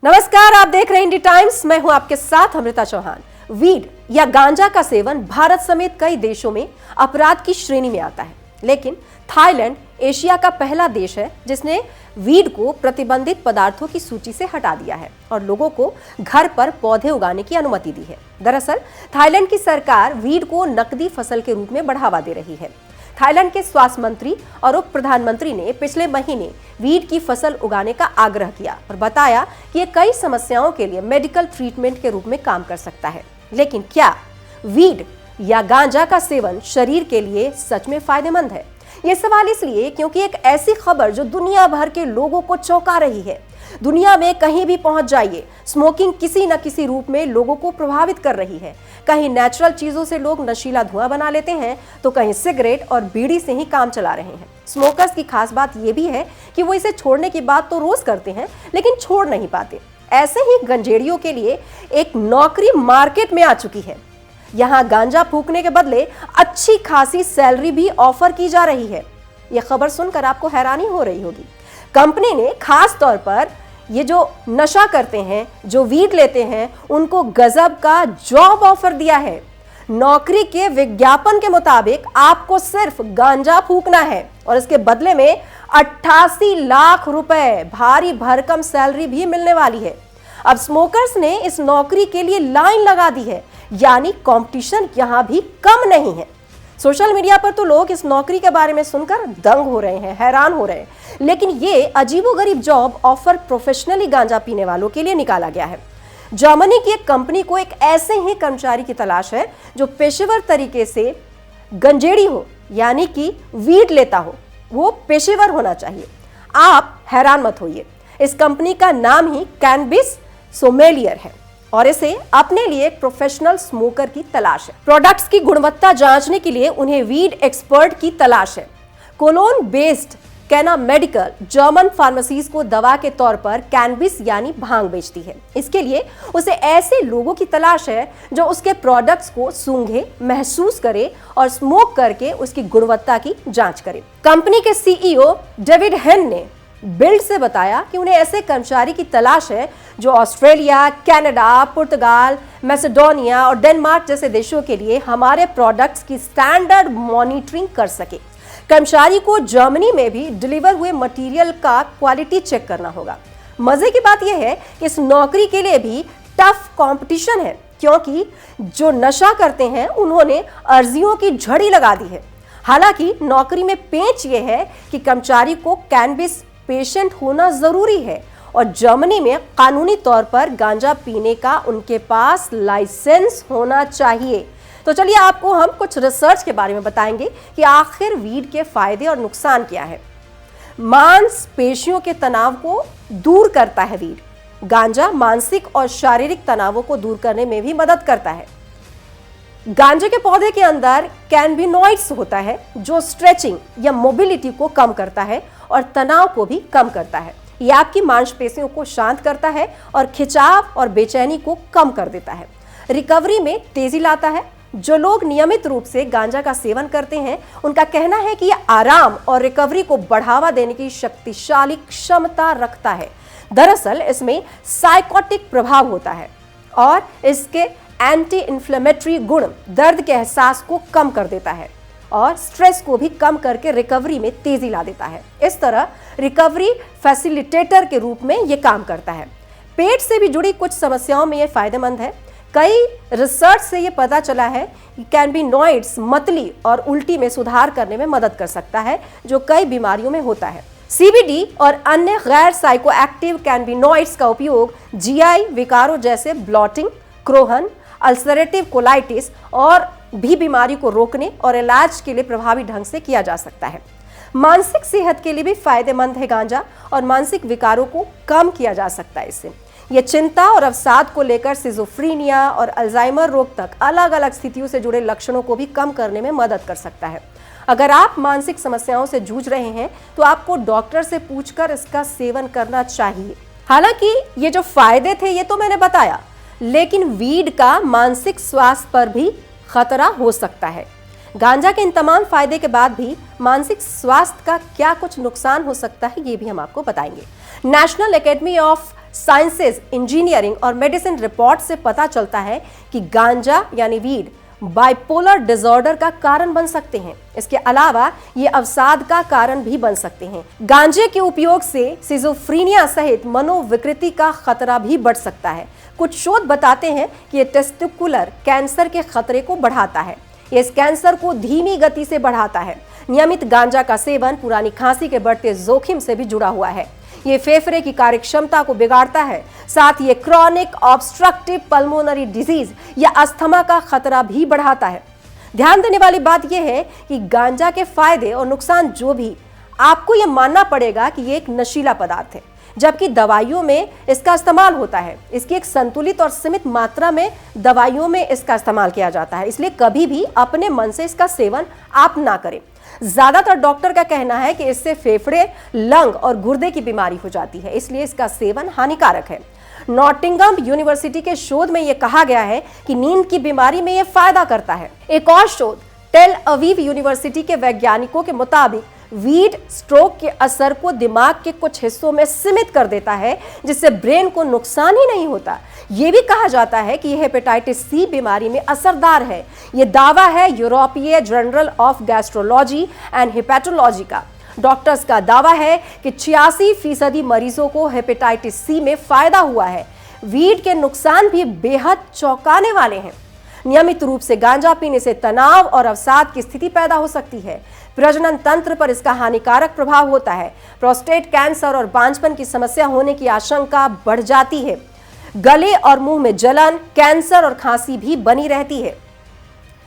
नमस्कार, आप देख रहे हैं इंडी टाइम्स। मैं हूं आपके साथ अमृता चौहान। वीड या गांजा का सेवन भारत समेत कई देशों में अपराध की श्रेणी में आता है, लेकिन थाईलैंड एशिया का पहला देश है जिसने वीड को प्रतिबंधित पदार्थों की सूची से हटा दिया है और लोगों को घर पर पौधे उगाने की अनुमति दी है। दरअसल थाईलैंड की सरकार वीड को नकदी फसल के रूप में बढ़ावा दे रही है। थाईलैंड के स्वास्थ्य मंत्री और उप प्रधानमंत्री ने पिछले महीने वीड की फसल उगाने का आग्रह किया और बताया कि ये कई समस्याओं के लिए मेडिकल ट्रीटमेंट के रूप में काम कर सकता है। लेकिन क्या वीड या गांजा का सेवन शरीर के लिए सच में फायदेमंद है? ये सवाल इसलिए क्योंकि एक ऐसी खबर जो दुनिया भर के लोगों को चौंका रही है। दुनिया में कहीं भी पहुंच जाइए, स्मोकिंग किसी न किसी रूप में लोगों को प्रभावित कर रही है। कहीं नेचुरल चीजों से लोग नशीला धुआं बना लेते हैं, तो कहीं सिगरेट और बीड़ी से ही काम चला रहे हैं। स्मोकर्स की खास बात यह भी है कि वो इसे छोड़ने की बात तो रोज करते हैं, लेकिन छोड़ नहीं पाते। ऐसे ही गंजेड़ियों के लिए एक नौकरी मार्केट में आ चुकी है। यहाँ गांजा फूकने के बदले अच्छी खासी सैलरी भी ऑफर की जा रही है। यह खबर सुनकर आपको हैरानी हो रही होगी। कंपनी ने खास तौर पर ये जो नशा करते हैं, जो वीड लेते हैं, उनको गजब का जॉब ऑफर दिया है। नौकरी के विज्ञापन के मुताबिक आपको सिर्फ गांजा फूकना है और इसके बदले में 88 लाख रुपए भारी भरकम सैलरी भी मिलने वाली है। अब स्मोकर्स ने इस नौकरी के लिए लाइन लगा दी है, यानी कंपटीशन यहां भी कम नहीं है। सोशल मीडिया पर तो लोग इस नौकरी के बारे में सुनकर दंग हो रहे हैं, हैरान हो रहे हैं। लेकिन ये अजीबोगरीब जॉब ऑफर प्रोफेशनली गांजा पीने वालों के लिए निकाला गया है। जर्मनी की एक कंपनी को एक ऐसे ही कर्मचारी की तलाश है जो पेशेवर तरीके से गंजेड़ी हो, यानी कि वीड लेता हो। वो पेशेवर होना चाहिए। आप हैरान मत होइए, इस कंपनी का नाम ही कैनबिस सोमेलियर है और इसे अपने लिए एक प्रोफेशनल स्मोकर की तलाश है। प्रोडक्ट्स की गुणवत्ता जांचने के लिए उन्हें वीड एक्सपर्ट की तलाश है। कोलोन बेस्ड कैना मेडिकल जर्मन फार्मेसीज को दवा के तौर पर कैनबिस यानी भांग बेचती है। इसके लिए उसे ऐसे लोगों की तलाश है जो उसके प्रोडक्ट्स को सूंघे, महसूस करे और स्मोक करके उसकी गुणवत्ता की जांच करे। कंपनी के सीईओ डेविड हेन ने बिल्ड से बताया कि उन्हें ऐसे कर्मचारी की तलाश है जो ऑस्ट्रेलिया, कनाडा, पुर्तगाल, मैसेडोनिया और डेनमार्क जैसे देशों के लिए हमारे प्रोडक्ट्स की स्टैंडर्ड मॉनिटरिंग कर सके। कर्मचारी को जर्मनी में भी डिलीवर हुए मटेरियल का क्वालिटी चेक करना होगा। मजे की बात यह है कि इस नौकरी के लिए भी टफ कंपटीशन है, क्योंकि जो नशा करते हैं उन्होंने अर्जियों की झड़ी लगा दी है। हालांकि नौकरी में पेंच यह है कि कर्मचारी को कैनबिस पेशेंट होना जरूरी है और जर्मनी में कानूनी तौर पर गांजा पीने का उनके पास लाइसेंस होना चाहिए। तो चलिए आपको हम कुछ रिसर्च के बारे में बताएंगे कि आखिर वीड के फायदे और नुकसान क्या है। मांसपेशियों के तनाव को दूर करता है वीड। गांजा मानसिक और शारीरिक तनावों को दूर करने में भी मदद करता है। गांजे के पौधे के अंदर कैनबिनॉइड्स होता है जो स्ट्रेचिंग या मोबिलिटी को कम करता है और तनाव को भी कम करता है। यह आपकी मांसपेशियों को शांत करता है और खिंचाव और बेचैनी को कम कर देता है। रिकवरी में तेजी लाता है। जो लोग नियमित रूप से गांजा का सेवन करते हैं उनका कहना है कि यह आराम और रिकवरी को बढ़ावा देने की शक्तिशाली क्षमता रखता है। दरअसल इसमें साइकोटिक प्रभाव होता है और इसके एंटी इन्फ्लेमेटरी गुण दर्द के एहसास को कम कर देता है और स्ट्रेस को भी कम करके रिकवरी में तेजी ला देता है। इस तरह रिकवरी फैसिलिटेटर के रूप में यह काम करता है। पेट से भी जुड़ी कुछ समस्याओं में यह फायदेमंद है। कई रिसर्च से यह पता चला है कि कैनबिनॉइड्स मतली और उल्टी में सुधार करने में मदद कर सकता है, जो कई बीमारियों में होता है। सीबीडी और अन्य गैर साइकोएक्टिव कैनबिनॉइड्स का उपयोग जीआई विकारों जैसे ब्लॉटिंग, क्रोहन, अल्सरेटिव कोलाइटिस और भी बीमारी को रोकने और इलाज के लिए प्रभावी ढंग से किया जा सकता है। मानसिक सेहत के लिए भी फायदेमंद है गांजा और मानसिक विकारों को कम किया जा सकता है इससे। यह चिंता और अवसाद को लेकर सिजोफ्रीनिया और अल्जाइमर रोग तक अलग अलग स्थितियों से जुड़े लक्षणों को भी कम करने में मदद कर सकता है। अगर आप मानसिक समस्याओं से जूझ रहे हैं तो आपको डॉक्टर से पूछकर इसका सेवन करना चाहिए। हालांकि ये जो फायदे थे ये तो मैंने बताया, लेकिन वीड का मानसिक स्वास्थ्य पर भी खतरा हो सकता है। गांजा के इन तमाम फायदे के बाद भी मानसिक स्वास्थ्य का क्या कुछ नुकसान हो सकता है, ये भी हम आपको बताएंगे। National academy of sciences, engineering और मेडिसिन रिपोर्ट से पता चलता है कि गांजा यानी वीड बाइपोलर डिसऑर्डर का कारण बन सकते हैं। इसके अलावा ये अवसाद का कारण भी बन सकते हैं। गांजे के उपयोग से सिजोफ्रीनिया सहित मनोविकृति का खतरा भी बढ़ सकता है। कुछ शोध बताते हैं कि ये टेस्टिकुलर कैंसर के खतरे को बढ़ाता है। ये इस कैंसर को धीमी गति से बढ़ाता है। नियमित गांजा का सेवन पुरानी खांसी के बढ़ते जोखिम से भी जुड़ा हुआ है। ये फेफड़े की कार्यक्षमता को बिगाड़ता है। साथ ही ये क्रॉनिक ऑब्स्ट्रक्टिव पल्मोनरी डिजीज या अस्थमा का खतरा भी बढ़ाता है। ध्यान देने वाली बात यह है कि गांजा के फायदे और नुकसान जो भी, आपको यह मानना पड़ेगा कि ये एक नशीला पदार्थ है, जबकि दवाइयों में इसका इस्तेमाल होता है। इसकी एक संतुलित और सीमित मात्रा में दवाइयों में इसका इस्तेमाल किया जाता है, इसलिए कभी भी अपने मन से इसका सेवन आप ना करें। ज्यादातर डॉक्टर का कहना है कि इससे फेफड़े, लंग और गुर्दे की बीमारी हो जाती है, इसलिए इसका सेवन हानिकारक है। नॉटिंगहम यूनिवर्सिटी के शोध में यह कहा गया है कि नींद की बीमारी में यह फायदा करता है। एक और शोध टेल अवीव यूनिवर्सिटी के वैज्ञानिकों के मुताबिक वीड स्ट्रोक के असर को दिमाग के कुछ हिस्सों में सीमित कर देता है, जिससे ब्रेन को नुकसान ही नहीं होता। यह भी कहा जाता है कि यह हेपेटाइटिस सी बीमारी में असरदार है। यह दावा है यूरोपीय journal of gastrology and hepatology का। डॉक्टर्स का दावा है कि 86% मरीजों को हेपेटाइटिस सी में फायदा हुआ है। वीड के नुकसान भी बेहद चौंकाने वाले हैं। नियमित रूप से गांजा पीने से तनाव और अवसाद की स्थिति पैदा हो सकती है। प्रजनन तंत्र पर इसका हानिकारक प्रभाव होता है। प्रोस्टेट कैंसर और बांझपन की समस्या होने की आशंका बढ़ जाती है। गले और मुंह में जलन, कैंसर और खांसी भी बनी रहती है।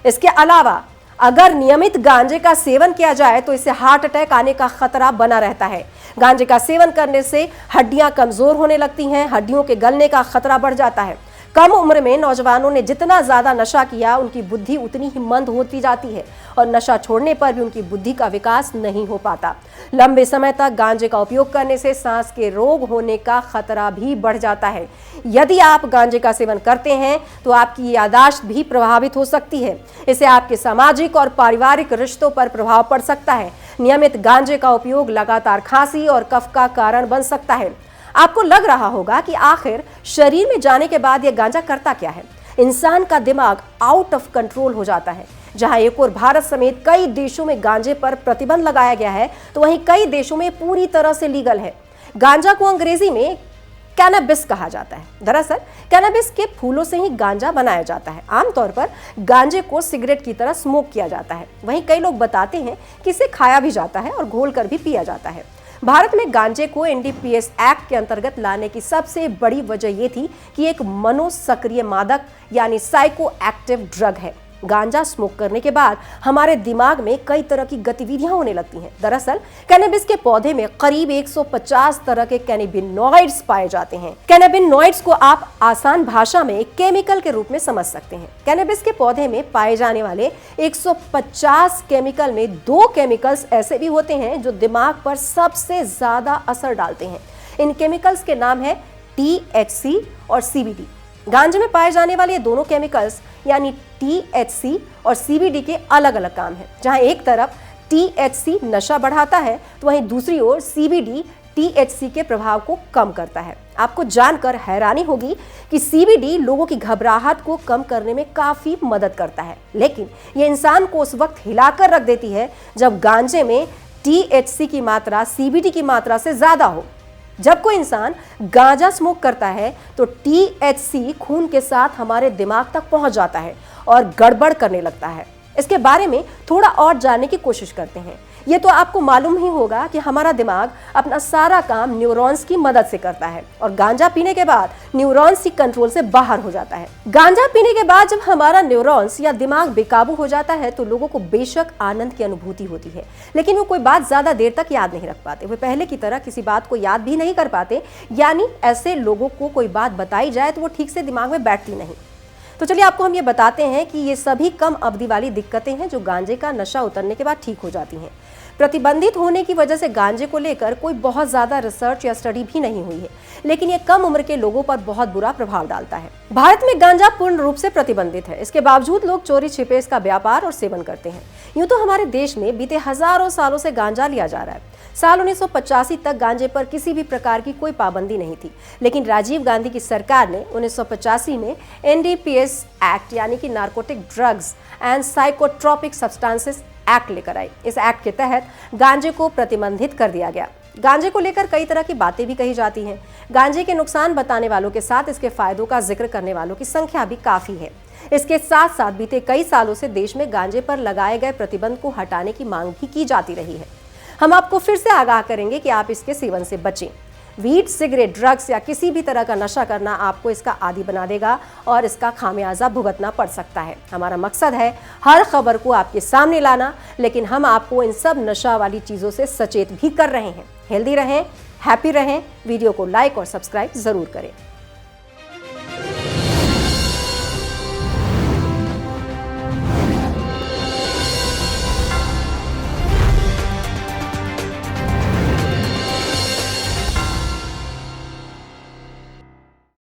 इसके अलावा अगर नियमित गांजे का सेवन किया जाए तो इससे हार्ट अटैक आने का खतरा बना रहता है। गांजे का सेवन करने से हड्डियां कमजोर होने लगती हैं, हड्डियों के गलने का खतरा बढ़ जाता है। कम उम्र में नौजवानों ने जितना ज्यादा नशा किया, उनकी बुद्धि उतनी ही मंद होती जाती है और नशा छोड़ने पर भी उनकी बुद्धि का विकास नहीं हो पाता। लंबे समय तक गांजे का उपयोग करने से सांस के रोग होने का खतरा भी बढ़ जाता है। यदि आप गांजे का सेवन करते हैं तो आपकी याददाश्त भी प्रभावित हो सकती है। इससे आपके सामाजिक और पारिवारिक रिश्तों पर प्रभाव पड़ सकता है। नियमित गांजे का उपयोग लगातार खांसी और कफ का कारण बन सकता है। आपको लग रहा होगा कि आखिर शरीर में जाने के बाद यह गांजा करता क्या है। इंसान का दिमाग आउट ऑफ कंट्रोल हो जाता है। जहां एक और भारत समेत कई देशों में गांजे पर प्रतिबंध लगाया गया है, तो वहीं कई देशों में पूरी तरह से लीगल है। गांजा को अंग्रेजी में कैनबिस कहा जाता है। दरअसल कैनबिस के फूलों से ही गांजा बनाया जाता है। आमतौर पर गांजे को सिगरेट की तरह स्मोक किया जाता है। वहीं कई लोग बताते हैं कि इसे खाया भी जाता है और घोलकर भी पिया जाता है। भारत में गांजे को एनडीपीएस एक्ट के अंतर्गत लाने की सबसे बड़ी वजह यह थी कि एक मनोसक्रिय मादक यानी साइको एक्टिव ड्रग है। गांजा स्मोक करने के बाद हमारे दिमाग में कई तरह की गतिविधियां होने लगती हैं। दरअसल कैनबिस के पौधे में करीब 150 तरह के कैनाबिनॉइड्स पाए जाते हैं। कैनाबिनॉइड्स को आप आसान भाषा में केमिकल के रूप में समझ सकते हैं। कैनबिस के पौधे में पाए जाने वाले 150 केमिकल में 2 केमिकल्स ऐसे भी होते हैं जो दिमाग पर सबसे ज्यादा असर डालते हैं। इन केमिकल्स के नाम है THC और CBD। गांजे में पाए जाने वाले ये दोनों केमिकल्स यानी THC और CBD के अलग अलग काम हैं। जहां एक तरफ THC नशा बढ़ाता है तो वहीं दूसरी ओर CBD THC के प्रभाव को कम करता है। आपको जानकर हैरानी होगी कि CBD लोगों की घबराहट को कम करने में काफी मदद करता है, लेकिन ये इंसान को उस वक्त हिलाकर रख देती है जब गांजे में THC की मात्रा CBD की मात्रा से ज्यादा हो। जब कोई इंसान गांजा स्मोक करता है तो THC खून के साथ हमारे दिमाग तक पहुंच जाता है और गड़बड़ करने लगता है। इसके बारे में थोड़ा और जानने की कोशिश करते हैं। ये तो आपको मालूम ही होगा कि हमारा दिमाग अपना सारा काम न्यूरॉन्स की मदद से करता है और गांजा पीने के बाद न्यूरॉन्स की कंट्रोल से बाहर हो जाता है। गांजा पीने के बाद जब हमारा न्यूरॉन्स या दिमाग बेकाबू हो जाता है तो लोगों को बेशक आनंद की अनुभूति होती है, लेकिन वो कोई बात ज्यादा देर तक याद नहीं रख पाते। वे पहले की तरह किसी बात को याद भी नहीं कर पाते, यानी ऐसे लोगों को कोई बात बताई जाए तो वो ठीक से दिमाग में बैठती नहीं। तो चलिए आपको हम ये बताते हैं कि ये सभी कम अवधि वाली दिक्कतें हैं जो गांजे का नशा उतरने के बाद ठीक हो जाती हैं। प्रतिबंधित होने की वजह से गांजे को लेकर कोई बहुत ज्यादा रिसर्च या स्टडी भी नहीं हुई है, लेकिन ये कम उम्र के लोगों पर बहुत बुरा प्रभाव डालता है। भारत में गांजा पूर्ण रूप से प्रतिबंधित है, इसके बावजूद लोग चोरी छिपे इसका व्यापार और सेवन करते हैं। यूं तो हमारे देश में बीते हजारों सालों से गांजा लिया जा रहा है। साल 1985 तक गांजे पर किसी भी प्रकार की कोई पाबंदी नहीं थी, लेकिन राजीव गांधी की सरकार ने 1985 में NDPS एक्ट यानी कि narcotic drugs and psychotropic substances act लेकर आई। इस एक्ट के तहत गांजे को प्रतिबंधित कर दिया गया। गांजे को लेकर कई तरह की बातें भी कही जाती हैं। गांजे के नुकसान बताने वालों के साथ इसके फायदों का जिक्र करने वालों की संख्या भी काफी है। इसके साथ साथ बीते कई सालों से देश में गांजे पर लगाए गए प्रतिबंध को हटाने की मांग भी की जाती रही है। हम आपको फिर से आगाह करेंगे कि आप इसके सेवन से बचें। वीड, सिगरेट, ड्रग्स या किसी भी तरह का नशा करना आपको इसका आदी बना देगा और इसका खामियाजा भुगतना पड़ सकता है। हमारा मकसद है हर खबर को आपके सामने लाना, लेकिन हम आपको इन सब नशा वाली चीजों से सचेत भी कर रहे हैं। हेल्दी रहें, हैप्पी रहें। वीडियो को लाइक और सब्सक्राइब जरूर करें।